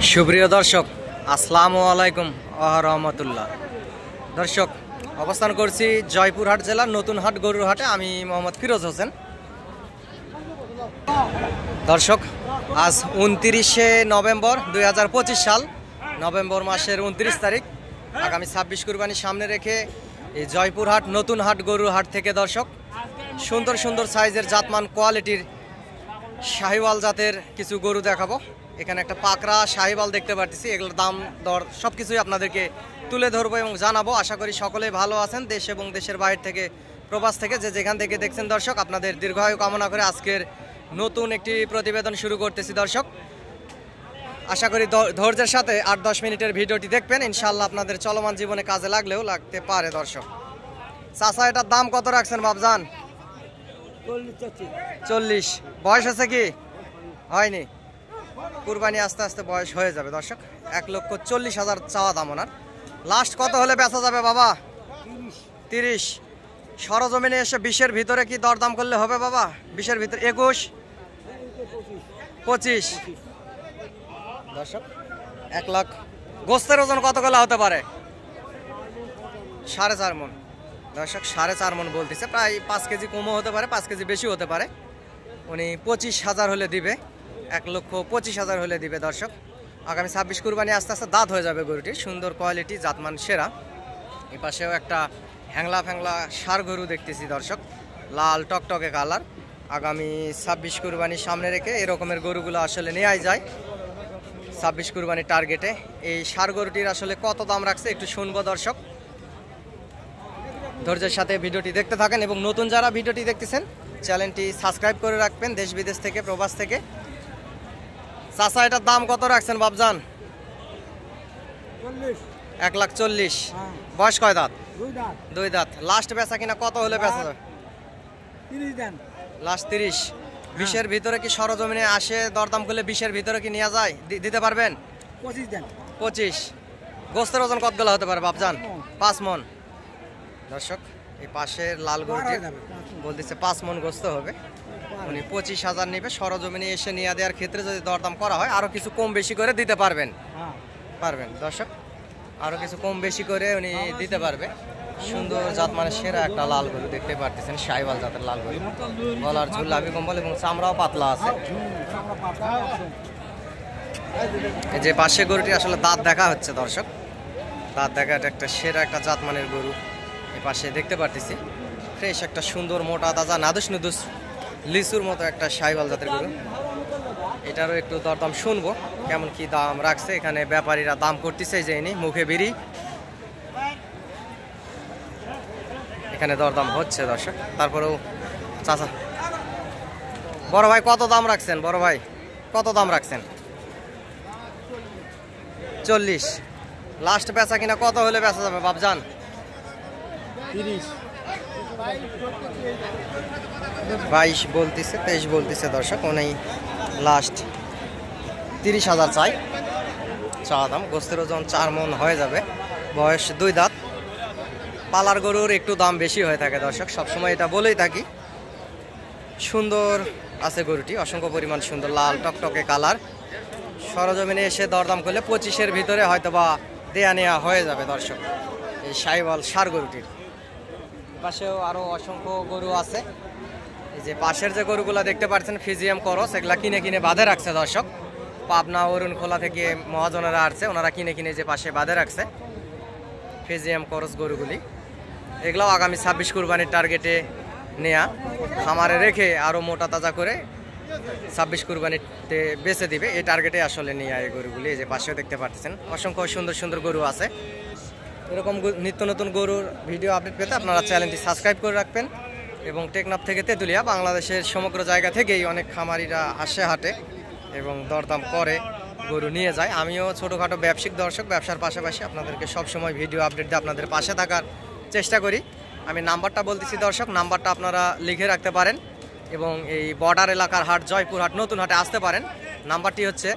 সুপ্রিয় দর্শক, আসসালামু আলাইকুম ওয়া রাহমাতুল্লাহ। দর্শক, অবস্থান করছি জয়পুরহাট জেলার নতুন হাট গরুর হাটে। আমি মোহাম্মদ ফিরোজ হোসেন। দর্শক, আজ 29শে নভেম্বর 2025 সাল, নভেম্বর মাসের 29 তারিখ। আগামী 26 কুরবানি সামনে রেখে এই জয়পুরহাট নতুন হাট গরুর হাট থেকে দর্শক সুন্দর সুন্দর সাইজের জাতমান কোয়ালিটির শাহিওয়াল জাতের কিছু গরু দেখাবো। এখানে একটা পাকড়া শাহিওয়াল দেখতে পাচ্ছি, এগুলোর দাম দর সব কিছুই আপনাদেরকে তুলে ধরবো এবং জানাবো। আশা করি সকলেই ভালো আছেন, দেশ এবং দেশের বাইরে থেকে, প্রবাস থেকে, যে যেখান থেকে দেখছেন। দর্শক, আপনাদের দীর্ঘায়ু কামনা করে আজকের নতুন একটি প্রতিবেদন শুরু করতেছি। দর্শক, আশা করি ধৈর্যের সাথে 8-10 মিনিটের ভিডিওটি দেখবেন, ইনশাআল্লাহ আপনাদের চলমান জীবনে কাজে লাগলেও লাগতে পারে। দর্শক, চাচা এটার দাম কত রাখছেন বাবজান? 40। বয়স আছে কি? হয়নি, কুরবানি আস্তে আস্তে বয়স হয়ে যাবে। দর্শক, 1,40,000 চাওয়া দাম ওনার। লাস্ট কত হলে বেচা যাবে বাবা? 30। সরজমিনে এসে 20-এর ভিতরে কি দরদাম করলে হবে বাবা? 20-এর ভিতরে 21, 25। দর্শক, 1 লাখ। গোস্তের ওজন কত করে হতে পারে? 4.5 মণ। দর্শক, 4.5 মণ বলতেছে, প্রায় 5 কেজি কমও হতে পারে, 5 কেজি বেশি হতে পারে। উনি 25,000 হলে দিবে, 1,25,000 হলে দিবে। দর্শক, আগামী 26 কুরবানি আস্তে আস্তে দাঁত হয়ে যাবে গরুটি। সুন্দর কোয়ালিটি, জাতমান সেরা। এই পাশেও একটা হ্যাংলা ফ্যাংলা ষাঁড় গরু দেখতেছি দর্শক, লাল টকটকে কালার। আগামী 26 কুরবানি সামনে রেখে এরকমের গরুগুলো আসলে নেওয়াই যায় 26 কুরবানির টার্গেটে। এই ষাঁড় গরুটির আসলে কত দাম রাখছে একটু শুনবো। দর্শক, ধৈর্যের সাথে ভিডিওটি দেখতে থাকেন এবং নতুন যারা ভিডিওটি দেখতেছেন চ্যানেলটি সাবস্ক্রাইব করে রাখবেন, দেশ বিদেশ থেকে, প্রবাস থেকে। চাচা এটার দাম কত রাখছেন বাবজান? 1,40,000। বয়স কয় দাঁত? 2 দাঁত। লাস্ট বেচা কিনা কত হলে বেচা যাবে? 30 লাস্ট 30। 20-এর ভিতরে কি সরজমিনে আসে দরদাম করলে 20-এর ভিতরে কি নেওয়া যায়? দিতে পারবেন? 25। গোস্তের ওজন কতগুলো হতে পারে বাবজান? 5 মণ। দর্শক, এই পাশের লাল গরুটি বলতেছে 5 মণ গোস্ত হবে। উনি 25,000 নেবে। সরজমিনে এসে নিয়ে দেওয়ার ক্ষেত্রে যদি দরদাম করা হয় আরো কিছু কম বেশি করে দিতে পারবেন। দর্শক, আরো কিছু কম বেশি করে উনি দিতে পারবে। সুন্দর জাত মানে সেরা একটা লাল গরু দেখতে পারতেছেন, শাহিওয়াল জাতের লাল গরু। গলার ঝুল লাভি কম্বল এবং চামড়াও পাতলা আছে। এই যে পাশে গরুটি আসলে দাঁত দেখা হচ্ছে দর্শক, দাঁত দেখা, একটা সেরা একটা জাত মানের গরু এই পাশে দেখতে পারতেছি। ফ্রেশ একটা সুন্দর মোটা তাজা নাদুস নুদুস লিচুর মতো একটা শাহিওয়াল জাতের গরু। এটারও একটু দরদাম শুনবো কেমন কি দাম রাখছে। এখানে ব্যাপারীরা দাম করতেছে, যে ইনি মুখে বিড়ি, এখানে দরদাম হচ্ছে দর্শক। তারপরেও চাচা, বড় ভাই কত দাম রাখছেন? বড় ভাই কত দাম রাখছেন? 40। লাস্ট বেচা কিনা কত হলে বেচা যাবে বাবজান? 30। 22 বলতেছে, 23 বলতেছে দর্শক। উনি লাস্ট 30,000 চাই চাওয়া দাম। গোস্তের ওজন 4 মণ হয়ে যাবে। বয়স 2 দাঁত। পালার গরুর একটু দাম বেশি হয়ে থাকে দর্শক, সবসময় এটা বলেই থাকি। সুন্দর আছে গরুটি, অসংখ্য পরিমাণ সুন্দর, লাল টকটকে কালার। সরজমিনে এসে দরদাম করলে 25-এর ভিতরে হয়তো বা দেয়া নেওয়া হয়ে যাবে দর্শক এই শাহিওয়াল ষাঁড় গরুটির। পাশেও আরও অসংখ্য গরু আছে। এই যে পাশের যে গরুগুলো দেখতে পাচ্ছেন ফিজিয়াম করস, এগুলা কিনে কিনে বাঁধে রাখছে দর্শক। পাবনা অরুণখোলা থেকে মহাজনেরা আসছে, ওনারা কিনে কিনে যে পাশে বাঁধে রাখছে ফিজিয়াম করস গরুগুলি। এগুলাও আগামী 26 কুরবানির টার্গেটে নেয়া, খামারে রেখে আরও মোটা তাজা করে 26 কুরবানিতে বেচে দিবে, এই টার্গেটে আসলে নিয়ে এই গরুগুলি। এই যে পাশেও দেখতে পাচ্ছেন অসংখ্য সুন্দর সুন্দর গরু আছে। এরকম নিত্য নতুন গরুর ভিডিও আপডেট পেতে আপনারা চ্যানেলটি সাবস্ক্রাইব করে রাখবেন। এবং টেকনাফ থেকে তেঁতুলিয়া, বাংলাদেশের সমগ্র জায়গা থেকেই অনেক খামারিরা আসে হাটে এবং দরদাম করে গরু নিয়ে যায়। আমিও ছোটোখাটো ব্যবসায়িক দর্শক, ব্যবসার পাশাপাশি আপনাদেরকে সবসময় ভিডিও আপডেট দিয়ে আপনাদের পাশে থাকার চেষ্টা করি। আমি নাম্বারটা বলতেছি দর্শক, নাম্বারটা আপনারা লিখে রাখতে পারেন এবং এই বর্ডার এলাকার হাট জয়পুরহাট নতুন হাটে আসতে পারেন। নাম্বারটি হচ্ছে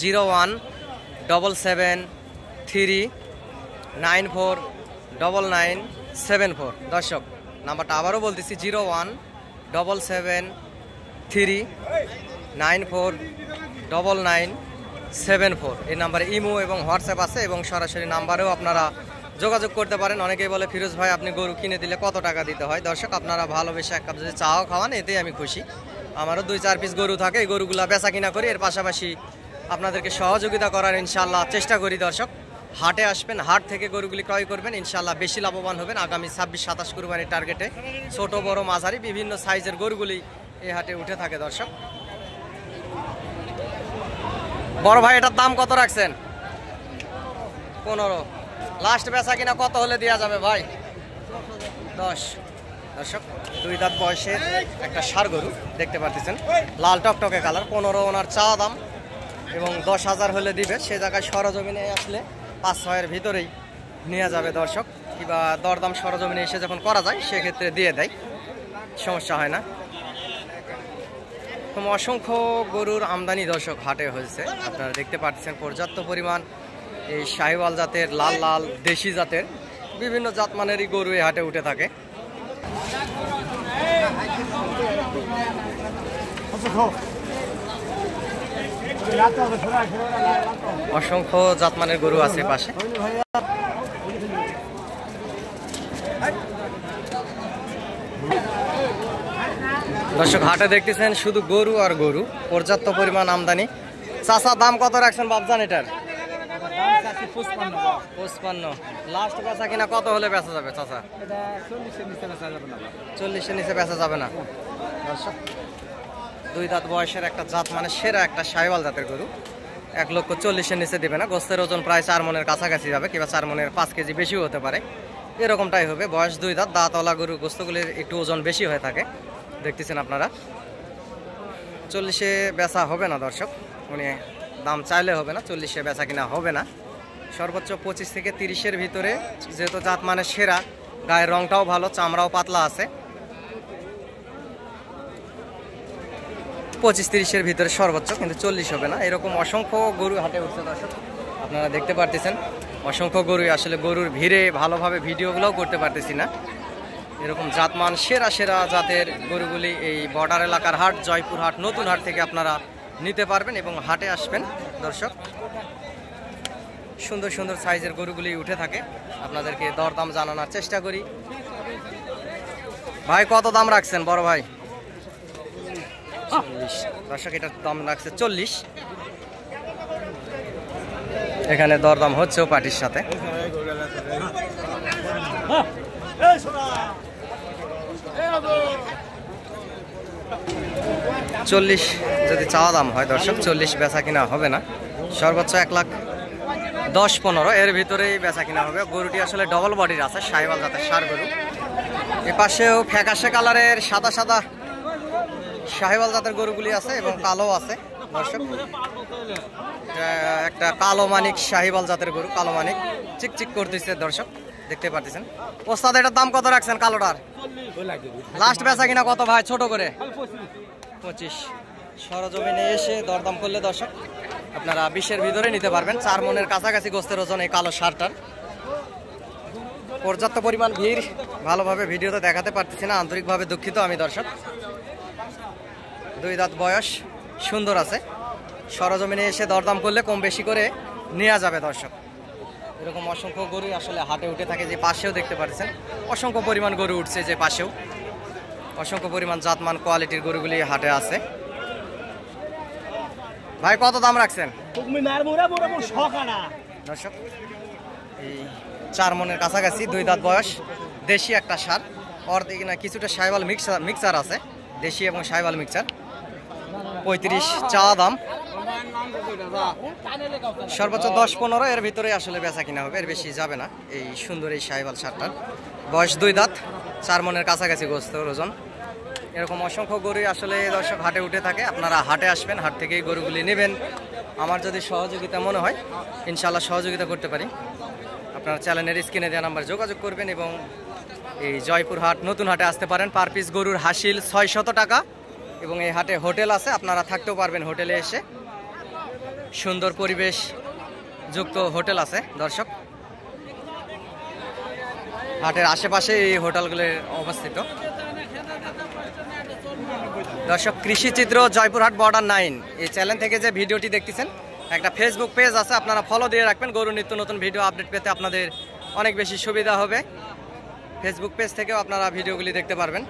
0177394994। দর্শক, নাম্বারটা আবারও বলতেছি 01773994 9974। এই নাম্বারে ইমো এবং হোয়াটসঅ্যাপ আছে এবং সরাসরি নাম্বারেও আপনারা যোগাযোগ করতে পারেন। অনেকেই বলে ফিরোজ ভাই আপনি গরু কিনে দিলে কত টাকা দিতে হয়। দর্শক আপনারা ভালোবেসে এক কাপ যদি চাও খাওয়ান এতেই আমি খুশি। আমারও 2-4 পিস গরু থাকে, এই গরুগুলা বেচা কিনা করি, এর পাশাপাশি আপনাদেরকে সহযোগিতা করার ইনশাআল্লাহ চেষ্টা করি। দর্শক হাটে আসবেন, হাট থেকে গরুগুলি ক্রয় করবেন, ইনশাআল্লাহ বেশি লাভবান হবেন। আগামী 26-27 কুরবানির টার্গেটে ছোট বড় মাঝারি বিভিন্ন সাইজের গরুগুলি এই হাটে উঠে থাকে। দর্শক বড় ভাই এটার দাম কত রাখছেন? 15। লাস্ট বেচা কিনা কত হলে দেওয়া যাবে ভাই? 10। দর্শক 2 দাঁত বয়সের একটা ষাঁড় গরু দেখতে পাচ্ছেন, লাল টকটকে কালার। 15 ওনার চাওয়া দাম এবং 10,000 হলে দিবে। সে জায়গায় সরজমিনে আসলে 5-6-এর ভিতরেই নেওয়া যাবে দর্শক, কিংবা দরদাম সরজমিনে এসে যখন করা যায় সেক্ষেত্রে দিয়ে দেয়, সমস্যা হয় না। অসংখ্য গরুর আমদানি দর্শক হাটে হয়েছে, আপনারা দেখতে পাচ্ছেন পর্যাপ্ত পরিমাণ এই শাহিওয়াল জাতের, লাল লাল দেশি জাতের বিভিন্ন জাতমানেরই গরু এই হাটে উঠে থাকে। অসংখ্য জাতমানের গরু আছে পাশে। দর্শক হাটে দেখতেছেন শুধু গরু আর গরু, পর্যাপ্ত পরিমাণ আমদানি। চাচা দাম কত রাখছেন বাবজান এটার? 55। লাস্ট বেচা কিনা কত হলে বেচা যাবে চাচা? 40-এর নিচে বেচা যাবে না। দর্শক 2 দাঁত বয়সের একটা জাত, মানে সেরা একটা শাহিওয়াল জাতের গরু, 1,40,000-এর নিচে দিবে না। গোস্তের ওজন প্রায় 4 মনের কাছাকাছি যাবে, কিংবা 4 মনের 5 কেজি বেশিও হতে পারে, এরকমটাই হবে। বয়স 2 দাঁত, দাঁতওয়ালা গরু গোস্তগুলির একটু ওজন বেশি হয়ে থাকে, দেখতেছেন আপনারা। 40-এ বেচা হবে না দর্শক, উনি দাম চাইলে হবে না, 40-এ বেচা কিনা হবে না। সর্বোচ্চ 25 থেকে 30-এর ভিতরে, যেহেতু জাত মানে সেরা, গায়ের রংটাও ভালো, চামড়াও পাতলা আছে, 25-30-এর ভিতরে সর্বোচ্চ, কিন্তু 40 হবে না। এরকম অসংখ্য গরু হাটে উঠছে দর্শক, আপনারা দেখতে পারতেছেন। অসংখ্য গরুই, আসলে গরুর ভিড়ে ভালোভাবে ভিডিওগুলোও করতে পারতেছি না। এরকম জাতমান সেরা সেরা জাতের গরুগুলি এই বর্ডার এলাকার হাট, জয়পুর হাট, নতুন হাট থেকে আপনারা নিতে পারবেন এবং হাটে আসবেন দর্শক। সুন্দর সুন্দর সাইজের গরুগুলি উঠে থাকে, আপনাদেরকে দরদাম জানানোর চেষ্টা করি। ভাই কত দাম রাখছেন বড় ভাই? 40। দর্শক এটার দাম রাখছে 40। এখানে দরদাম হচ্ছেও পার্টির সাথে। 40 যদি চাওয়া দাম হয় দর্শক, 40 বেচা কিনা হবে না। সর্বোচ্চ 1,10,15 এর ভিতরেই বেচা কিনা হবে। গরুটি আসলে ডবল বডির আছে, শাহিওয়াল জাতের ষাঁড় গরু। এ পাশেও ফ্যাকাশে কালারের সাদা সাদা শাহিওয়াল জাতের গরুগুলি আছে এবং কালো আছে দর্শক। একটা কালো মানিক শাহিওয়াল জাতের গরু, কালো মানিক চিকচিক করতেছে দর্শক, দেখতে পাচ্ছেন। ওস্তাদ এটার দাম কত রাখছেন কালোটার? লাস্ট বেচা কিনা কত ভাই ছোট করে? 25। সরজমিনে এসে দরদাম করলে দর্শক আপনারা 20-এর ভিতরে নিতে পারবেন। 4 মনের কাছাকাছি গোস্তের ওজন এই কালো ষাঁড়টার। পর্যাপ্ত পরিমাণ ভিড়, ভালোভাবে ভিডিওতে দেখাতে পারতেছি না, আন্তরিকভাবে দুঃখিত আমি দর্শক। 2 দাঁত বয়স, সুন্দর আছে। সরজমিনে এসে দরদাম করলে কম বেশি করে নেওয়া যাবে দর্শক। এরকম অসংখ্য গরু আসলে হাটে উঠে থাকে। যে পাশেও দেখতে পাচ্ছেন অসংখ্য পরিমাণ গরু উঠছে, যে পাশেও অসংখ্য পরিমাণ জাতমান কোয়ালিটির গরুগুলি হাটে আছে। ভাই কত দাম রাখছেন দর্শক? এই 4 মনের কাছাকাছি, 2 দাঁত বয়স, দেশি একটা ষাঁড়। অর্ধেক না কিছুটা শাহিওয়াল মিক্সার আছে, দেশি এবং শাহিওয়াল মিক্সার। 35 চাওয়া দাম, সর্বোচ্চ 10-15 এর ভিতরে আসলে বেচা কিনা হবে, এর বেশি যাবে না। এই সুন্দর এই শাহিওয়াল ষাঁড়টার বয়স 2 দাঁত, 4 মনের কাছাকাছি গোস্তের ওজন। এরকম অসংখ্য গরু আসলে দর্শক হাটে উঠে থাকে, আপনারা হাটে আসবেন, হাট থেকেই গরুগুলি নেবেন। আমার যদি সহযোগিতা মনে হয় ইনশাআল্লাহ সহযোগিতা করতে পারি। আপনারা চ্যানেলের স্ক্রিনে দেওয়া নাম্বার যোগাযোগ করবেন এবং এই জয়পুর হাট, নতুন হাটে আসতে পারেন। পার পিস গরুর হাসিল 600 টাকা এবং এই হাটে হোটেল আছে, আপনারা থাকতেও পারবেন হোটেলে এসে। সুন্দর পরিবেশ যুক্ত হোটেল আছে দর্শক, হাটের আশেপাশে এই হোটেলগুলো অবস্থিত। দর্শক কৃষিচিত্র জয়পুরহাট বর্ডার 9 এই চ্যানেল থেকে যে ভিডিওটি দেখতেছেন একটা ফেসবুক পেজ আছে, আপনারা ফলো দিয়ে রাখবেন। গরু নিত্য নতুন ভিডিও আপডেট পেতে আপনাদের অনেক বেশি সুবিধা হবে। ফেসবুক পেজ থেকেও আপনারা ভিডিওগুলি দেখতে পারবেন।